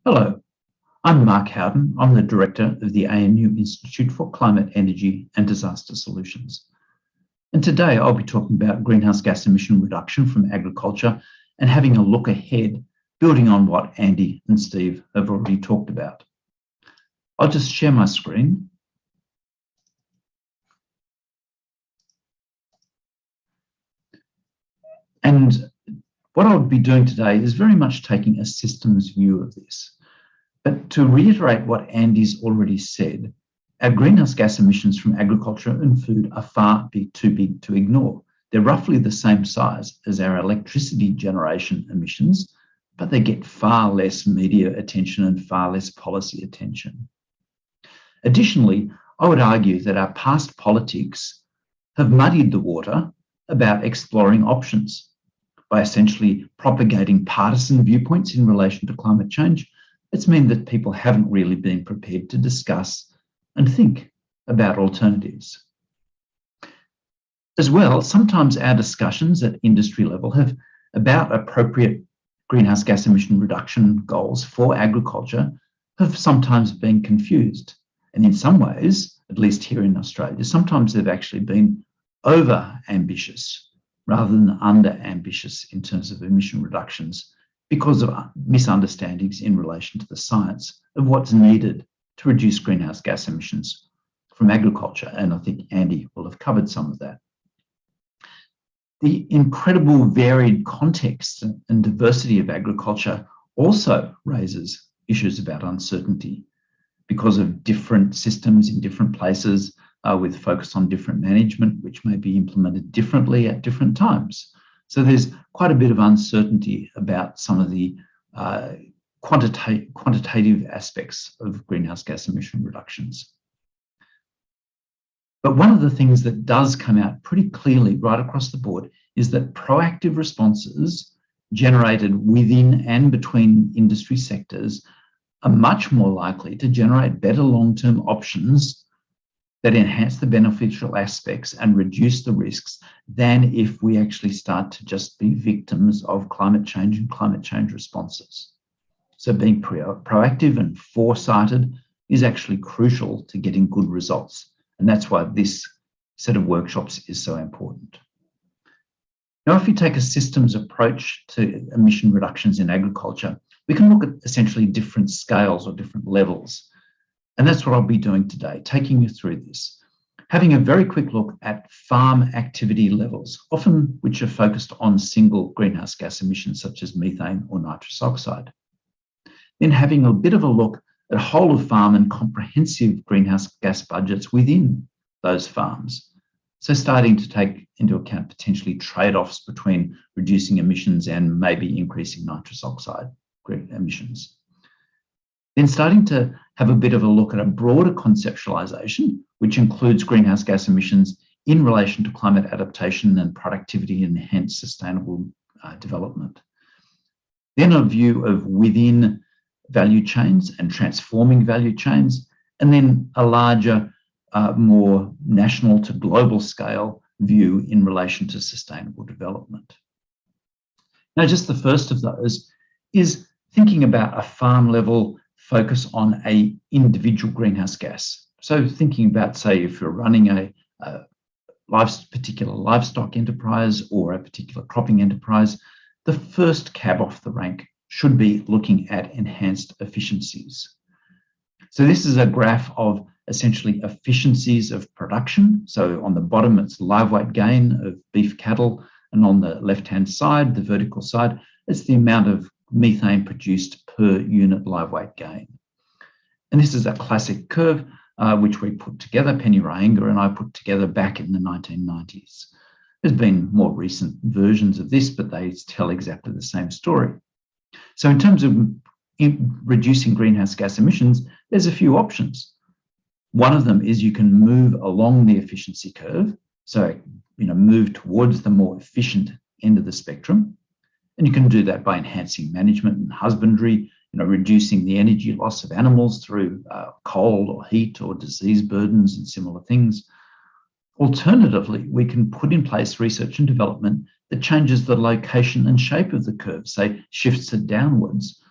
Hello, I'm Mark Howden. I'm the Director of the ANU Institute for Climate, Energy and Disaster Solutions. And today I'll be talking about greenhouse gas emission reduction from agriculture and having a look ahead, building on what Andy and Steve have already talked about. I'll just share my screen. And what I'll be doing today is very much taking a systems view of this. But to reiterate what Andy's already said, our greenhouse gas emissions from agriculture and food are far too big to ignore. They're roughly the same size as our electricity generation emissions, but they get far less media attention and far less policy attention. Additionally, I would argue that our past politics have muddied the water about exploring options by essentially propagating partisan viewpoints in relation to climate change. It's meant that people haven't really been prepared to discuss and think about alternatives. As well, sometimes our discussions at industry level have about appropriate greenhouse gas emission reduction goals for agriculture have sometimes been confused. And in some ways, at least here in Australia, sometimes they've actually been over-ambitious rather than under-ambitious in terms of emission reductions, because of misunderstandings in relation to the science of what's needed to reduce greenhouse gas emissions from agriculture. And I think Andy will have covered some of that. The incredible varied context and diversity of agriculture also raises issues about uncertainty because of different systems in different places with focus on different management, which may be implemented differently at different times. So there's quite a bit of uncertainty about some of the quantitative aspects of greenhouse gas emission reductions. But one of the things that does come out pretty clearly right across the board is that proactive responses generated within and between industry sectors are much more likely to generate better long-term options that enhance the beneficial aspects and reduce the risks than if we actually start to just be victims of climate change and climate change responses. So being proactive and foresighted is actually crucial to getting good results. And that's why this set of workshops is so important. Now, if you take a systems approach to emission reductions in agriculture, we can look at essentially different scales or different levels. And that's what I'll be doing today, taking you through this, having a very quick look at farm activity levels, often which are focused on single greenhouse gas emissions such as methane or nitrous oxide. Then having a bit of a look at whole of farm and comprehensive greenhouse gas budgets within those farms. So starting to take into account potentially trade-offs between reducing emissions and maybe increasing nitrous oxide emissions. Then starting to have a bit of a look at a broader conceptualization, which includes greenhouse gas emissions in relation to climate adaptation and productivity and hence sustainable development. Then a view of within value chains and transforming value chains, and then a larger, more national to global scale view in relation to sustainable development. Now, just the first of those is thinking about a farm level focus on a individual greenhouse gas. So thinking about, say, if you're running a particular livestock enterprise or a particular cropping enterprise, the first cab off the rank should be looking at enhanced efficiencies. So this is a graph of essentially efficiencies of production. So on the bottom, it's live weight gain of beef cattle, and on the left-hand side, the vertical side, it's the amount of methane produced per unit live weight gain. And this is a classic curve which we put together, Penny Ryanger and I put together back in the 1990s. There's been more recent versions of this, but they tell exactly the same story. So in terms of reducing greenhouse gas emissions, there's a few options. One of them is you can move along the efficiency curve, so move towards the more efficient end of the spectrum. And you can do that by enhancing management and husbandry, reducing the energy loss of animals through cold or heat or disease burdens and similar things. Alternatively, we can put in place research and development that changes the location and shape of the curve, say shifts it downwards,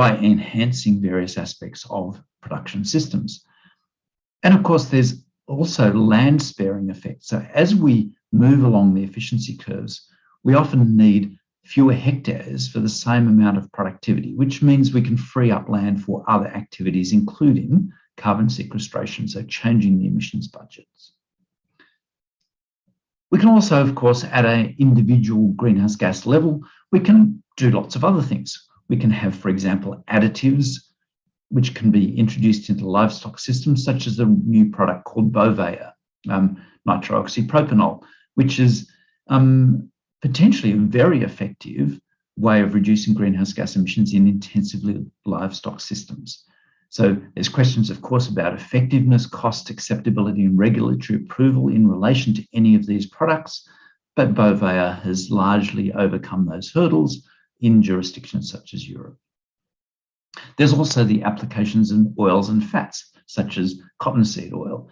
by enhancing various aspects of production systems. And of course, there's also land sparing effects. So as we move along the efficiency curves, we often need fewer hectares for the same amount of productivity, which means we can free up land for other activities, including carbon sequestration, so changing the emissions budgets. We can also, of course, at an individual greenhouse gas level, we can do lots of other things. We can have, for example, additives, which can be introduced into livestock systems, such as a new product called Bovea, nitrooxypropanol, which is potentially a very effective way of reducing greenhouse gas emissions in intensively livestock systems. So there's questions, of course, about effectiveness, cost, acceptability, and regulatory approval in relation to any of these products, but Bovea has largely overcome those hurdles in jurisdictions such as Europe. There's also the applications in oils and fats, such as cottonseed oil,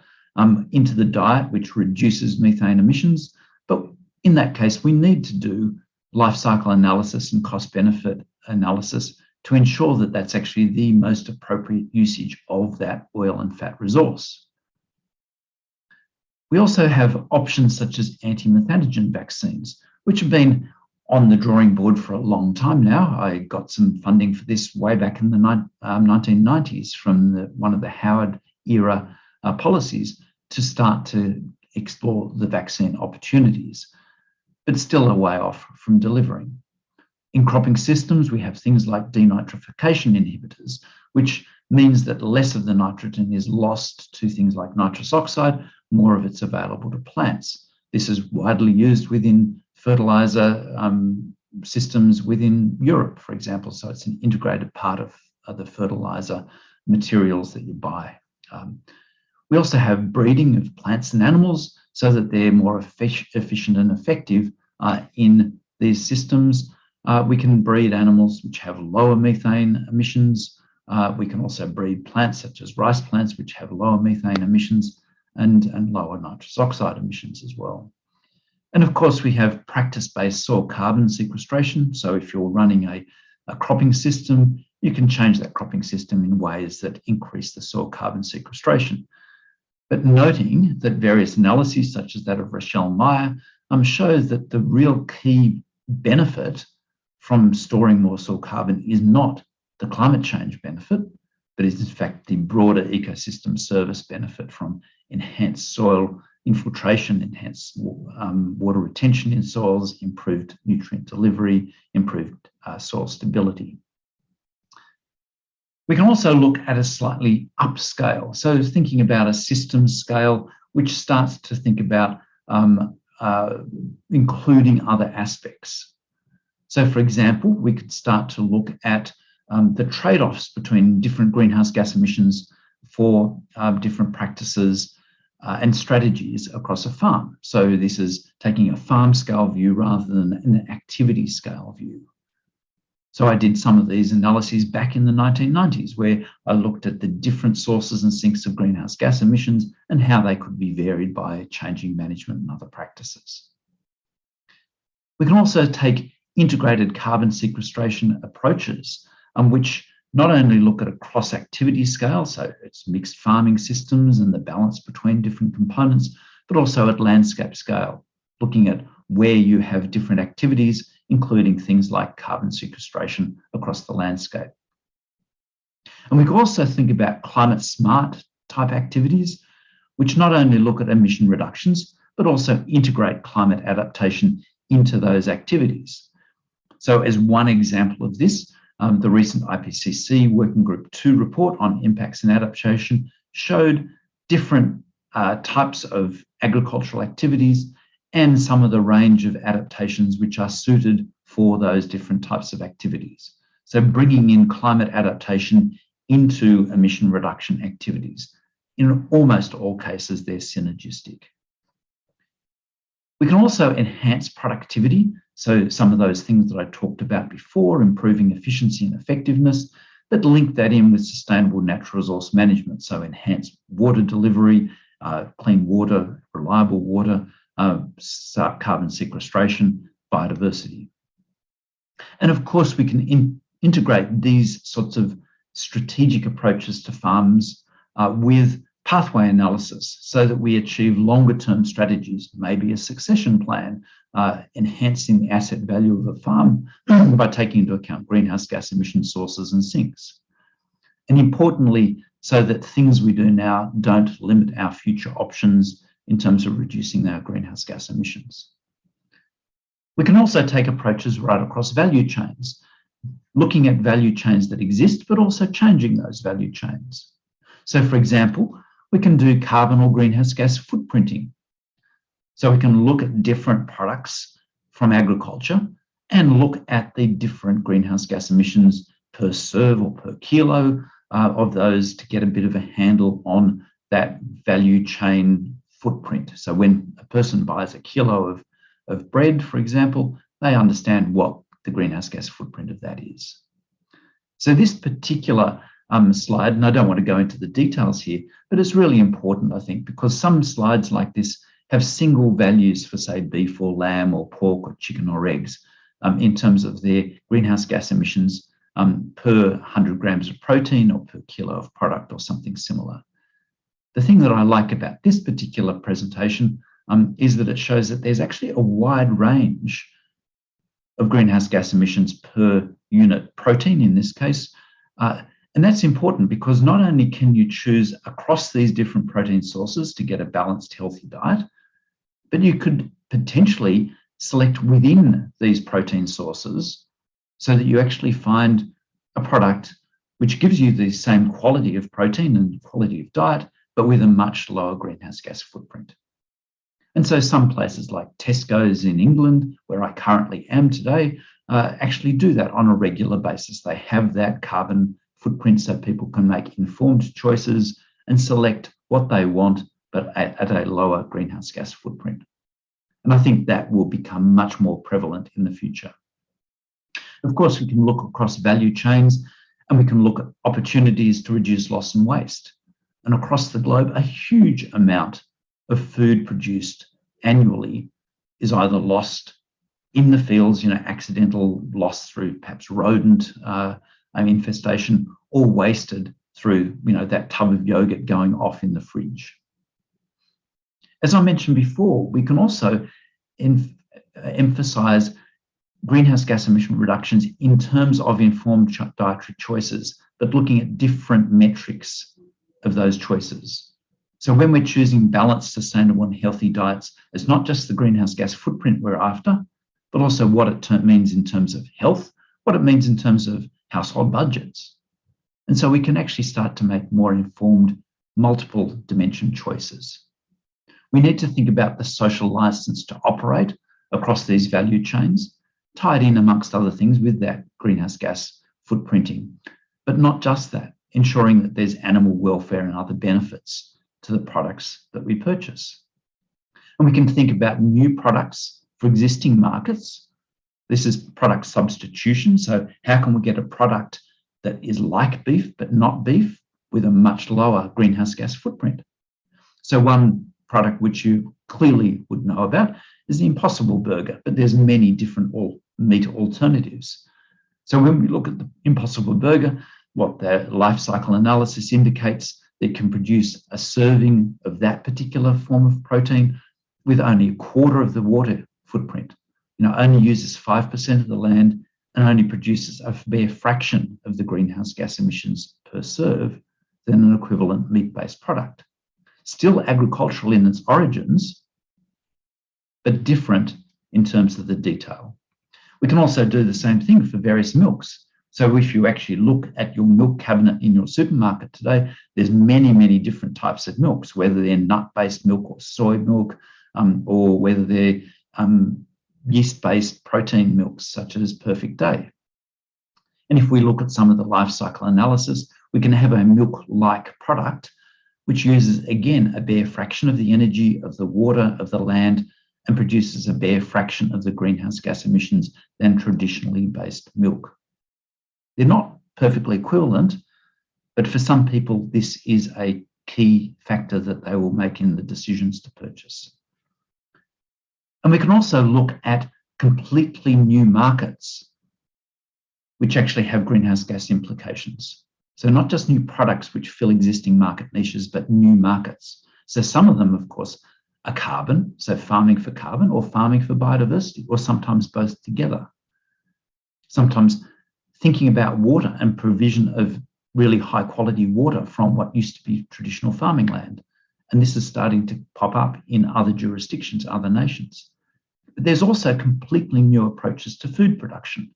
into the diet, which reduces methane emissions. But in that case, we need to do life cycle analysis and cost-benefit analysis to ensure that that's actually the most appropriate usage of that oil and fat resource. We also have options such as anti-methanogen vaccines, which have been on the drawing board for a long time now. I got some funding for this way back in the 1990s from one of the Howden era policies to start to explore the vaccine opportunities, but still a way off from delivering. In cropping systems, we have things like denitrification inhibitors, which means that less of the nitrogen is lost to things like nitrous oxide, more of it's available to plants. This is widely used within fertilizer systems within Europe, for example. So it's an integrated part of the fertilizer materials that you buy. We also have breeding of plants and animals so that they're more efficient and effective in these systems. We can breed animals which have lower methane emissions. We can also breed plants such as rice plants which have lower methane emissions and lower nitrous oxide emissions as well. And of course, we have practice-based soil carbon sequestration. So if you're running a cropping system, you can change that cropping system in ways that increase the soil carbon sequestration. But noting that various analyses, such as that of Rochelle Meyer, shows that the real key benefit from storing more soil carbon is not the climate change benefit, but is in fact the broader ecosystem service benefit from enhanced soil infiltration, enhanced water retention in soils, improved nutrient delivery, improved soil stability. We can also look at a slightly upscale. So thinking about a systems scale, which starts to think about including other aspects. So for example, we could start to look at the trade-offs between different greenhouse gas emissions for different practices and strategies across a farm. So this is taking a farm scale view rather than an activity scale view. So I did some of these analyses back in the 1990s where I looked at the different sources and sinks of greenhouse gas emissions and how they could be varied by changing management and other practices. We can also take integrated carbon sequestration approaches, which not only look at a cross-activity scale, so it's mixed farming systems and the balance between different components, but also at landscape scale, looking at where you have different activities, including things like carbon sequestration across the landscape. And we can also think about climate smart type activities, which not only look at emission reductions, but also integrate climate adaptation into those activities. So as one example of this, the recent IPCC Working Group 2 report on impacts and adaptation showed different types of agricultural activities and some of the range of adaptations which are suited for those different types of activities. So bringing in climate adaptation into emission reduction activities. In almost all cases, they're synergistic. We can also enhance productivity. So some of those things that I talked about before, improving efficiency and effectiveness, but link that in with sustainable natural resource management. So enhanced water delivery, clean water, reliable water, carbon sequestration, biodiversity. And of course, we can integrate these sorts of strategic approaches to farms with pathway analysis so that we achieve longer term strategies, maybe a succession plan, enhancing the asset value of a farm by taking into account greenhouse gas emission sources and sinks. And importantly, so that things we do now don't limit our future options in terms of reducing our greenhouse gas emissions. We can also take approaches right across value chains, looking at value chains that exist, but also changing those value chains. So, for example, we can do carbon or greenhouse gas footprinting. So we can look at different products from agriculture and look at the different greenhouse gas emissions per serve or per kilo of those to get a bit of a handle on that value chain footprint. So when a person buys a kilo of bread, for example, they understand what the greenhouse gas footprint of that is. So this particular slide, and I don't want to go into the details here, but it's really important, I think, because some slides like this have single values for, say, beef or lamb or pork or chicken or eggs in terms of their greenhouse gas emissions per 100 grams of protein or per kilo of product or something similar. The thing that I like about this particular presentation is that it shows that there's actually a wide range of greenhouse gas emissions per unit protein in this case. And that's important because not only can you choose across these different protein sources to get a balanced, healthy diet, but you could potentially select within these protein sources so that you actually find a product which gives you the same quality of protein and quality of diet, but with a much lower greenhouse gas footprint. And so some places like Tesco's in England, where I currently am today, actually do that on a regular basis. They have that carbon footprint so people can make informed choices and select what they want, but at a lower greenhouse gas footprint. And I think that will become much more prevalent in the future. Of course, we can look across value chains and we can look at opportunities to reduce loss and waste. And across the globe, a huge amount of food produced annually is either lost in the fields, accidental loss through perhaps rodent infestation, or wasted through, that tub of yogurt going off in the fridge. As I mentioned before, we can also emphasize greenhouse gas emission reductions in terms of informed dietary choices, but looking at different metrics of those choices. So when we're choosing balanced, sustainable and healthy diets, it's not just the greenhouse gas footprint we're after, but also what it means in terms of health, what it means in terms of household budgets. And so we can actually start to make more informed multiple dimension choices. We need to think about the social license to operate across these value chains, tied in amongst other things with that greenhouse gas footprinting, but not just that, ensuring that there's animal welfare and other benefits to the products that we purchase. And we can think about new products for existing markets. This is product substitution. So how can we get a product that is like beef, but not beef, with a much lower greenhouse gas footprint? So one product which you clearly would know about is the Impossible Burger, but there's many different meat alternatives. So when we look at the Impossible Burger, what the life cycle analysis indicates, it can produce a serving of that particular form of protein with only a quarter of the water footprint. Only uses 5% of the land and only produces a bare fraction of the greenhouse gas emissions per serve than an equivalent meat-based product. Still agricultural in its origins, but different in terms of the detail. We can also do the same thing for various milks. So if you actually look at your milk cabinet in your supermarket today, there's many, many different types of milks, whether they're nut-based milk or soy milk, or whether they're yeast-based protein milks, such as Perfect Day. And if we look at some of the life cycle analysis, we can have a milk-like product which uses, again, a bare fraction of the energy, of the water, of the land, and produces a bare fraction of the greenhouse gas emissions than traditionally based milk. They're not perfectly equivalent, but for some people, this is a key factor that they will make in the decisions to purchase. And we can also look at completely new markets which actually have greenhouse gas implications. So not just new products which fill existing market niches, but new markets. So some of them, of course, are carbon, so farming for carbon or farming for biodiversity, or sometimes both together. Sometimes thinking about water and provision of really high quality water from what used to be traditional farming land. And this is starting to pop up in other jurisdictions, other nations. But there's also completely new approaches to food production.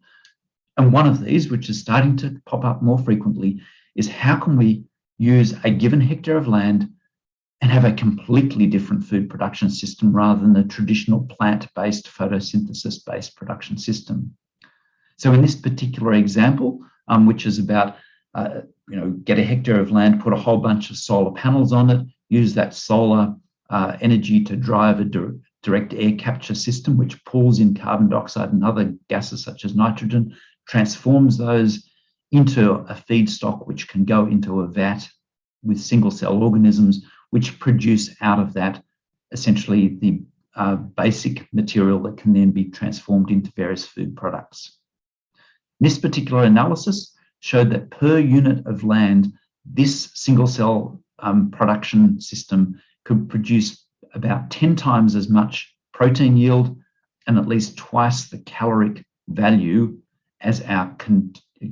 And one of these, which is starting to pop up more frequently, is how can we use a given hectare of land and have a completely different food production system rather than the traditional plant-based, photosynthesis-based production system. So in this particular example, which is about, get a hectare of land, put a whole bunch of solar panels on it, use that solar energy to drive a direct air capture system, which pulls in carbon dioxide and other gases such as nitrogen, transforms those into a feedstock which can go into a vat with single cell organisms, which produce out of that essentially the basic material that can then be transformed into various food products. This particular analysis showed that per unit of land, this single cell production system could produce about 10 times as much protein yield and at least twice the caloric value as our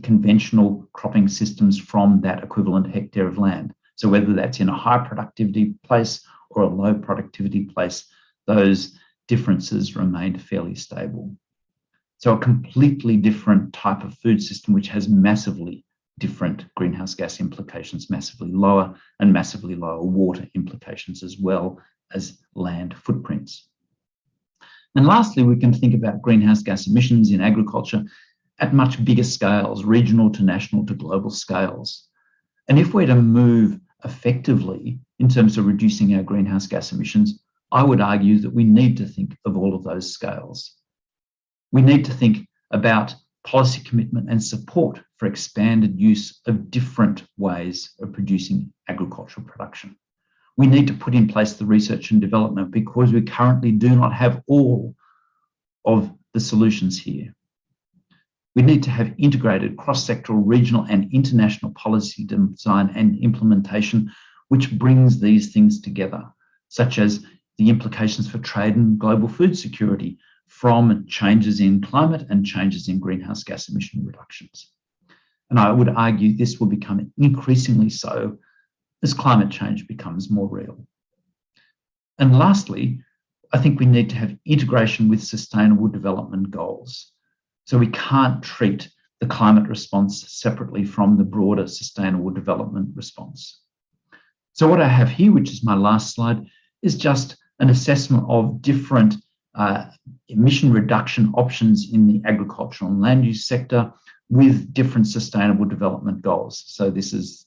conventional cropping systems from that equivalent hectare of land. So whether that's in a high productivity place or a low productivity place, those differences remained fairly stable. So a completely different type of food system, which has massively different greenhouse gas implications, massively lower and massively lower water implications, as well as land footprints. And lastly, we can think about greenhouse gas emissions in agriculture at much bigger scales, regional to national to global scales. And if we're to move effectively in terms of reducing our greenhouse gas emissions, I would argue that we need to think of all of those scales. We need to think about policy commitment and support for expanded use of different ways of producing agricultural production. We need to put in place the research and development because we currently do not have all of the solutions here. We need to have integrated cross-sectoral, regional and international policy design and implementation, which brings these things together, such as the implications for trade and global food security from changes in climate and changes in greenhouse gas emission reductions. And I would argue this will become increasingly so as climate change becomes more real. And lastly, I think we need to have integration with sustainable development goals. So we can't treat the climate response separately from the broader sustainable development response. So what I have here, which is my last slide, is just an assessment of different emission reduction options in the agricultural and land use sector with different sustainable development goals. So this is,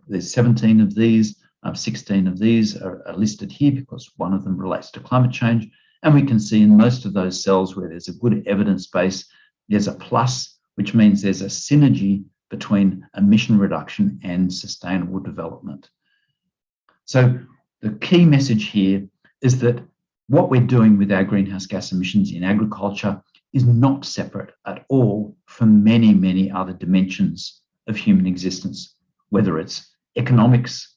there's 17 of these, 16 of these are listed here because one of them relates to climate change. And we can see in most of those cells where there's a good evidence base, there's a plus, which means there's a synergy between emission reduction and sustainable development. So the key message here is that what we're doing with our greenhouse gas emissions in agriculture is not separate at all from many, many other dimensions of human existence, whether it's economics,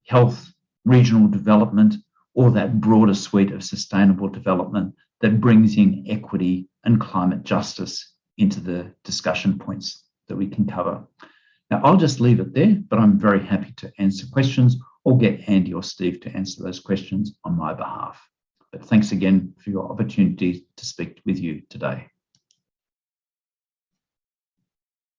health, regional development, or that broader suite of sustainable development that brings in equity and climate justice into the discussion points that we can cover. Now, I'll just leave it there, but I'm very happy to answer questions or get Andy or Steve to answer those questions on my behalf. But thanks again for your opportunity to speak with you today.